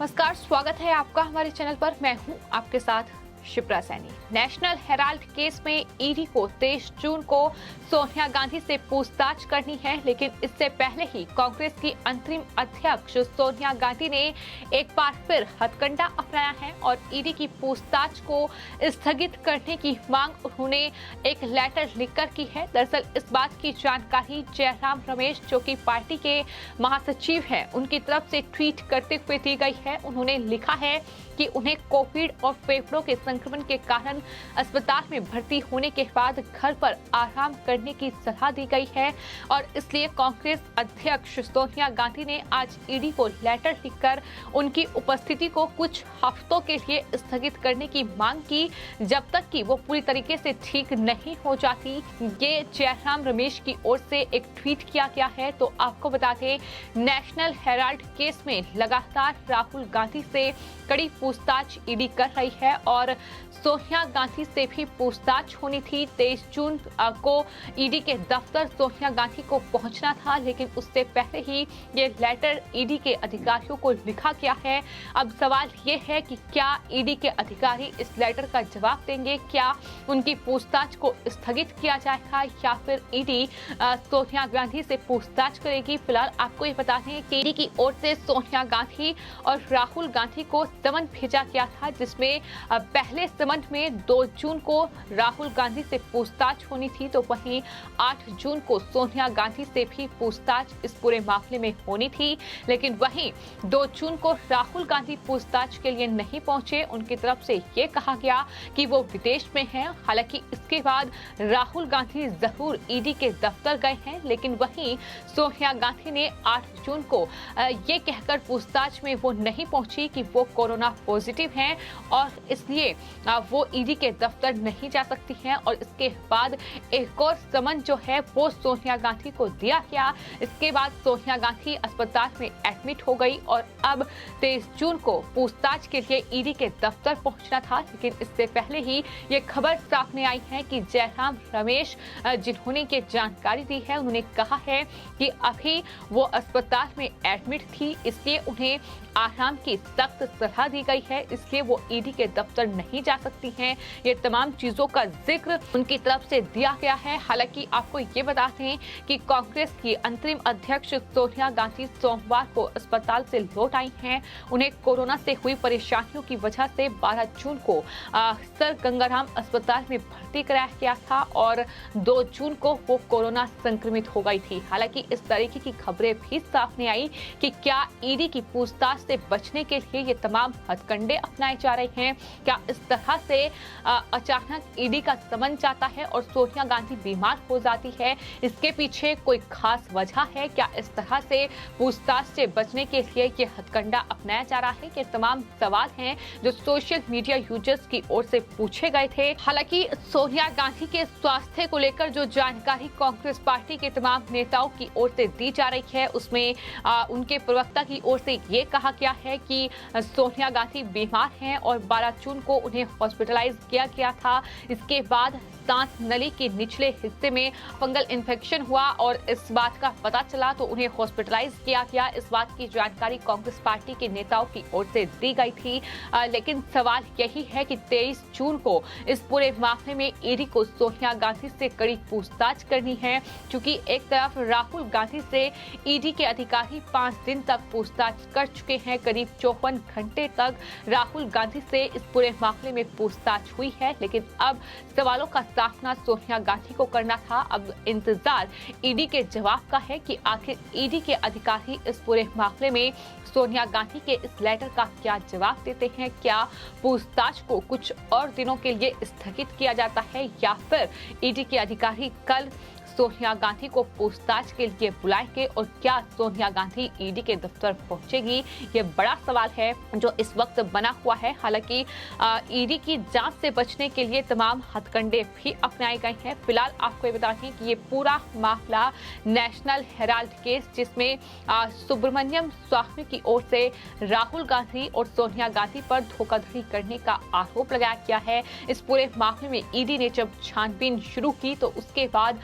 नमस्कार, स्वागत है आपका हमारे चैनल पर। मैं हूं आपके साथ Shipra Saini. National Herald case में ईडी को 23 जून को सोनिया गांधी से पूछताछ करनी है, लेकिन इससे पहले ही कांग्रेस की अंतरिम अध्यक्ष सोनिया गांधी ने एक बार फिर हथकंडा अपनाया है और ईडी की पूछताछ को स्थगित करने की मांग उन्होंने एक लेटर लिखकर की है। दरअसल इस बात की जानकारी जयराम रमेश, जो कि पार्टी के महासचिव हैं, उनकी तरफ से ट्वीट करते हुए दी गई है। उन्होंने लिखा है कि उन्हें कोविड और फेफड़ों के संक्रमण के कारण अस्पताल में भर्ती होने के बाद घर पर आराम करने की सलाह दी गई है और इसलिए कांग्रेस अध्यक्ष सोनिया गांधी ने आज ईडी को लेटर लिखकर उनकी उपस्थिति को कुछ हफ्तों के लिए स्थगित करने की मांग की, जब तक कि वो पूरी तरीके से ठीक नहीं हो जाती। ये जयराम रमेश की ओर से एक ट्वीट किया गया है। तो आपको बता दें, नेशनल हेराल्ड केस में लगातार राहुल गांधी से कड़ी पूछताछ ईडी कर रही है और सोनिया गांधी से भी पूछताछ होनी थी। 23 जून को ईडी के दफ्तर सोनिया गांधी को पहुंचना था, लेकिन उससे पहले ही ये लेटर ईडी के अधिकारियों को लिखा गया है। अब सवाल ये है कि क्या ईडी के अधिकारी इस लेटर का जवाब देंगे, क्या उनकी पूछताछ को स्थगित किया जाएगा या फिर ईडी सोनिया गांधी से पूछताछ करेगी। फिलहाल आपको ये बता दें कि ईडी की ओर से सोनिया गांधी और राहुल गांधी को समन भेजा गया था, जिसमें पहले समन में 2 जून को राहुल गांधी से पूछताछ होनी थी, तो वहीं 8 जून को सोनिया गांधी से भी पूछताछ इस पूरे मामले में होनी थी। लेकिन वहीं 2 जून को राहुल गांधी पूछताछ के लिए नहीं पहुंचे। उनकी तरफ से ये कहा गया कि वो विदेश में हैं। हालांकि इसके बाद राहुल गांधी जरूर ईडी के दफ्तर गए हैं, लेकिन वहीं सोनिया गांधी ने 8 जून को ये कहकर पूछताछ में वो नहीं पहुंची कि वो कोरोना पॉजिटिव हैं और इसलिए वो ईडी के दफ्तर नहीं जा सकती हैं। और इसके बाद एक और समन जो है वो सोनिया गांधी को दिया गया। इसके बाद सोनिया गांधी अस्पताल में एडमिट हो गई और अब 23 जून को पूछताछ के लिए ईडी के दफ्तर पहुंचना था। लेकिन इससे पहले ही ये खबर सामने आई है कि जयराम रमेश, जिन्होंने ये जानकारी दी है, उन्होंने कहा है कि अभी वो अस्पताल में एडमिट थी, इसलिए उन्हें आराम की सख्त सलाह दी गई है, इसलिए वो ईडी के दफ्तर नहीं जा सकती हैं। ये तमाम चीजों का जिक्र उनकी तरफ से दिया गया है। हालांकि आपको ये बता दें कि कांग्रेस की अंतरिम अध्यक्ष सोनिया गांधी सोमवार को अस्पताल से लौट आई हैं। उन्हें कोरोना से हुई परेशानियों की वजह से 12 जून को सर गंगाराम अस्पताल में भर्ती कराया गया था और 2 जून को वो कोरोना संक्रमित हो गई थी। हालांकि इस तरीके की खबरें भी सामने आई कि क्या ईडी की पूछताछ से बचने के लिए ये तमाम हथकंडे अपनाए जा रहे हैं। क्या इस तरह से अचानक ईडी का समन जाता है और सोनिया गांधी बीमार हो जाती है, इसके पीछे कोई खास वजह है? क्या इस तरह से पूछताछ से बचने के लिए ये हथकंडा अपनाया जा रहा है? ये तमाम सवाल हैं जो सोशल मीडिया यूजर्स की ओर से पूछे गए थे। हालांकि सोनिया गांधी के स्वास्थ्य को लेकर जो जानकारी कांग्रेस पार्टी के तमाम नेताओं की ओर से दी जा रही है, उसमें उनके प्रवक्ता की ओर से ये कहा गया है कि सोनिया गांधी बीमार हैं और 12 जून को उन्हें हॉस्पिटलाइज किया गया था। इसके बाद सांस नली के निचले हिस्से में फंगल इन्फेक्शन हुआ और इस बात का पता चला तो उन्हें हॉस्पिटलाइज किया गया। इस बात की जानकारी कांग्रेस पार्टी के नेताओं की ओर से दी गई थी। लेकिन सवाल यही है कि 23 जून को इस पूरे मामले में ईडी को सोनिया गांधी से कड़ी पूछताछ करनी है, क्योंकि एक तरफ राहुल गांधी से ईडी के अधिकारी 5 दिन तक पूछताछ कर चुके हैं। करीब 54 घंटे तक राहुल गांधी से इस पूरे मामले में पूछताछ हुई है, लेकिन अब सवालों का सामना सोनिया गांधी को करना था। अब इंतजार ईडी के जवाब का है कि आखिर ईडी के अधिकारी इस पूरे मामले में सोनिया गांधी के इस लेटर का क्या जवाब देते हैं। क्या पूछताछ को कुछ और दिनों के लिए स्थगित किया जाता है या फिर ईडी के अधिकारी कल सोनिया गांधी को पूछताछ के लिए बुलाएंगे और क्या सोनिया गांधी ईडी के दफ्तर पहुंचेगी, ये बड़ा सवाल है जो इस वक्त बना हुआ है। हालांकि ईडी की जांच से बचने के लिए तमाम हथकंडे भी अपनाए गए हैं। फिलहाल आपको ये बता दें कि ये पूरा मामला नेशनल हेराल्ड केस, जिसमें सुब्रमण्यम स्वामी की ओर से राहुल गांधी और सोनिया गांधी पर धोखाधड़ी करने का आरोप लगाया गया है। इस पूरे मामले में ईडी ने जब छानबीन शुरू की तो उसके बाद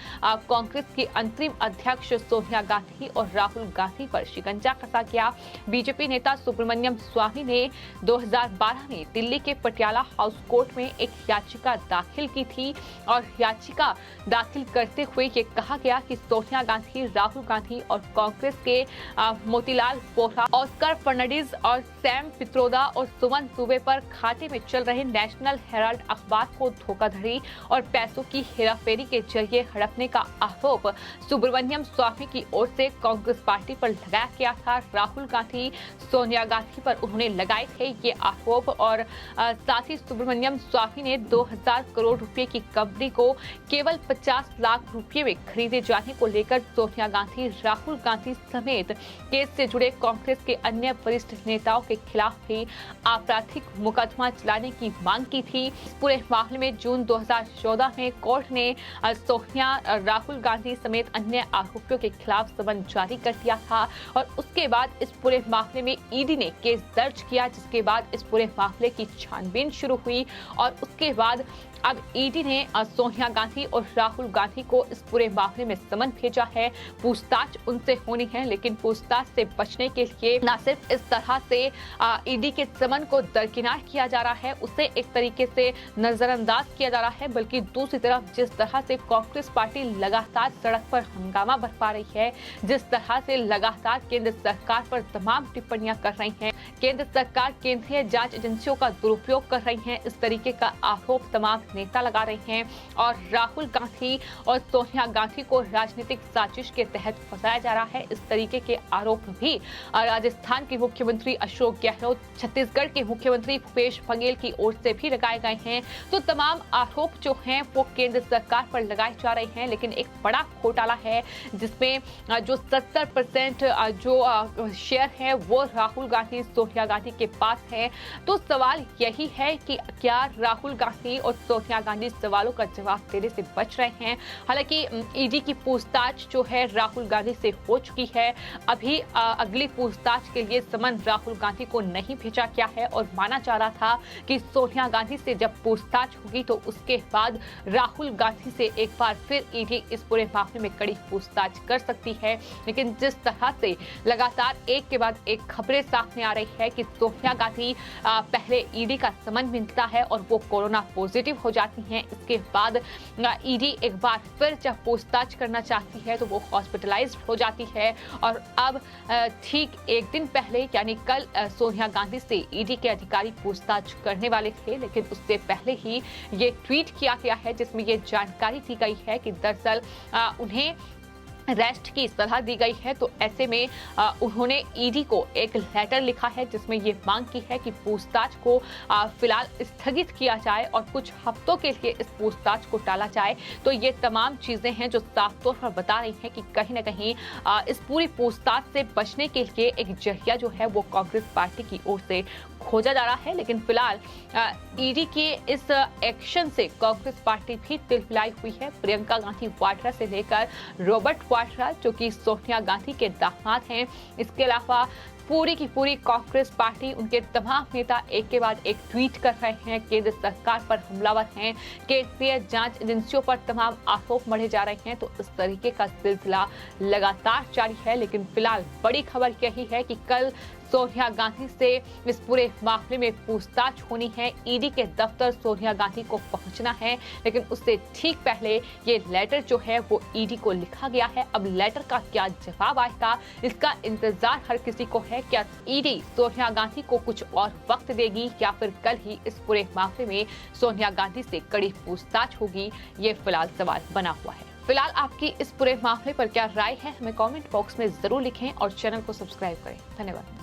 कांग्रेस की अंतरिम अध्यक्ष सोनिया गांधी और राहुल गांधी पर शिकंजा कसा गया। बीजेपी नेता सुब्रमण्यम स्वामी ने 2012 में दिल्ली के पटियाला हाउस कोर्ट में एक याचिका दाखिल की थी और याचिका दाखिल करते हुए ये कहा गया कि सोनिया गांधी, राहुल गांधी और कांग्रेस के मोतीलाल वोरा, ऑस्कर फर्नांडिस और सैम पित्रोदा और सुमन दुबे पर खाते में चल रहे नेशनल हेराल्ड अखबार को धोखाधड़ी और पैसों की हेराफेरी के जरिए हड़पने का आरोप सुब्रमण्यम स्वामी की ओर से कांग्रेस पार्टी पर लगाया गया था। राहुल गांधी, सोनिया गांधी पर उन्होंने लगाए थे ये आरोप और साथ ही सुब्रमण्यम स्वामी ने 2000 करोड़ रुपए की कंपनी को केवल 50 लाख रुपए में खरीदे जाने को लेकर सोनिया गांधी, राहुल गांधी समेत केस से जुड़े कांग्रेस के अन्य वरिष्ठ नेताओं के खिलाफ भी आपराधिक मुकदमा चलाने की मांग की थी। इस पूरे मामले में जून 2014 में कोर्ट ने सोनिया, राहुल गांधी समेत अन्य आरोपियों के खिलाफ समन जारी कर दिया था और उसके बाद इस पूरे मामले में ईडी ने केस दर्ज किया, जिसके बाद इस पूरे मामले की छानबीन शुरू हुई और उसके बाद अब ईडी ने सोनिया गांधी और राहुल गांधी को इस पूरे मामले में समन भेजा है। पूछताछ उनसे होनी है, लेकिन पूछताछ से बचने के लिए न सिर्फ इस तरह से ईडी के समन को दरकिनार किया जा रहा है, उसे एक तरीके से नजरअंदाज किया जा रहा है, बल्कि दूसरी तरफ जिस तरह से कांग्रेस पार्टी लगातार सड़क पर हंगामा बरपा रही है, जिस तरह से लगातार केंद्र सरकार पर तमाम टिप्पणियां कर रही है, केंद्र सरकार केंद्रीय जांच एजेंसियों का दुरुपयोग कर रही है, इस तरीके का आरोप तमाम नेता लगा रहे हैं और राहुल गांधी और सोनिया गांधी को राजनीतिक साजिश के तहत फंसाया जा रहा है। इस तरीके के आरोप भी राजस्थान के मुख्यमंत्री अशोक गहलोत, छत्तीसगढ़ के मुख्यमंत्री भूपेश बघेल की ओर से भी लगाए गए हैं। तो तमाम आरोप जो हैं वो केंद्र सरकार पर लगाए जा रहे हैं, लेकिन एक बड़ा घोटाला है जिसमें जो 70% जो शेयर है वो राहुल गांधी, सोनिया गांधी के पास है। तो सवाल यही है कि क्या राहुल गांधी और सोनिया गांधी सवालों का जवाब देने से बच रहे हैं। हालांकि ईडी की पूछताछ जो है राहुल गांधी से हो चुकी है। अभी अगली पूछताछ के लिए समन राहुल गांधी को नहीं भेजा गया है और माना जा रहा था कि सोनिया गांधी से जब पूछताछ होगी तो उसके बाद राहुल गांधी से एक बार फिर ईडी इस पूरे मामले में कड़ी पूछताछ कर सकती है। लेकिन जिस तरह से लगातार एक के बाद एक खबरें सामने आ रही है कि सोनिया गांधी पहले ईडी का समन मिलता है और वो कोरोना पॉजिटिव हो जाती हैं, इसके बाद ईडी एक बार फिर जब पूछताछ करना चाहती है तो वो हॉस्पिटलाइज्ड हो जाती है और अब ठीक एक दिन पहले यानी कल सोनिया गांधी से ईडी के अधिकारी पूछताछ करने वाले थे, लेकिन उससे पहले ही ये ट्वीट किया गया है जिसमें ये जानकारी दी गई है कि दरअसल उन्हें रेस्ट की सलाह दी गई है। तो ऐसे में उन्होंने ईडी को एक लेटर लिखा है जिसमें ये मांग की है कि पूछताछ को फिलहाल स्थगित किया जाए और कुछ हफ्तों के लिए इस पूछताछ को टाला जाए। तो ये तमाम चीजें हैं जो साफ तौर पर बता रही हैं कि कहीं ना कहीं इस पूरी पूछताछ से बचने के लिए एक जरिया जो है वो कांग्रेस पार्टी की ओर से खोजा जा रहा है। लेकिन फिलहाल ईडी के इस एक्शन से कांग्रेस पार्टी भी तिलमिलाई हुई है। प्रियंका गांधी वाड्रा से लेकर रॉबर्ट वाड्रा जो कि सोनिया गांधी के दामाद हैं, इसके अलावा पूरी की पूरी कांग्रेस पार्टी, उनके तमाम नेता एक के बाद एक ट्वीट कर रहे हैं, केंद्र सरकार पर हमलावर हैं, केंद्रीय जांच एजेंसियों पर तमाम आरोप मढ़े जा रहे हैं। तो इस तरीके का सिलसिला लगातार जारी है। लेकिन फिलहाल बड़ी खबर यही है कि कल सोनिया गांधी से इस पूरे मामले में पूछताछ होनी है। ईडी के दफ्तर सोनिया गांधी को पहुंचना है, लेकिन उससे ठीक पहले ये लेटर जो है वो ईडी को लिखा गया है। अब लेटर का क्या जवाब आएगा, इसका इंतजार हर किसी को है। क्या ईडी सोनिया गांधी को कुछ और वक्त देगी या फिर कल ही इस पूरे मामले में सोनिया गांधी से कड़ी पूछताछ होगी, ये फिलहाल सवाल बना हुआ है। फिलहाल आपकी इस पूरे मामले पर क्या राय है, हमें कमेंट बॉक्स में जरूर लिखें और चैनल को सब्सक्राइब करें। धन्यवाद।